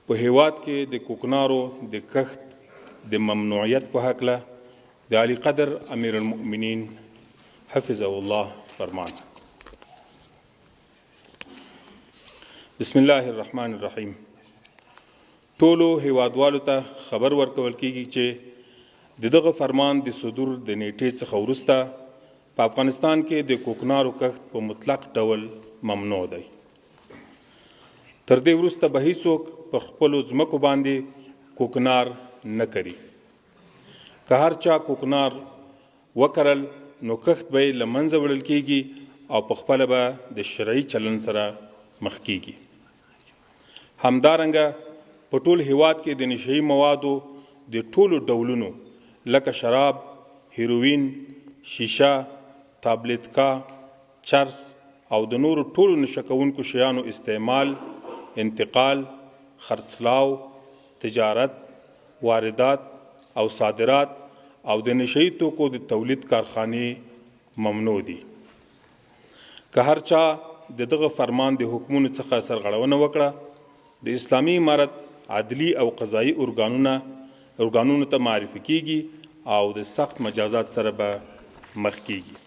په هیواد کې د کوکنارو د کښت د ممنوعیت په هکله د علی قدر امیر المؤمنین حفظه الله فرمان. بسم الله الرحمن الرحیم. ټولو هیوادوالو ته خبر ورکول کیږي چې دغه فرمان د صدور د نیټې څخه وروسته په افغانستان کې د کوکنارو کښت په مطلق ډول ممنوع دی. تر دې وروسته به هیڅوک په خپلو ځمکو باندې کوکنار نه کري. که هر چا کوکنار وکرل نو کښت به یې له منځه وړل کیږي او په خپله به د شرعي چلن سره مخ کیږي. همدارنګه په ټول هیواد کې د نشهیي موادو د ټولو ډولونو لکه شراب، هیروین، شیشه، تابلیتکا، چرس او د نورو ټولو نشه کوونکو شیانو استعمال، انتقال، خرڅلاو، تجارت، واردات او صادرات او د نشهیي توکو د تولید کارخانې ممنوع دي. که هر چا د دغه فرمان د حکمونو څخه سرغړونه وکړه، د اسلامي امارت عدلي او قضایي ارګانونو ته معرفي کیږي او د سخت مجازات سره به مخ کیږي.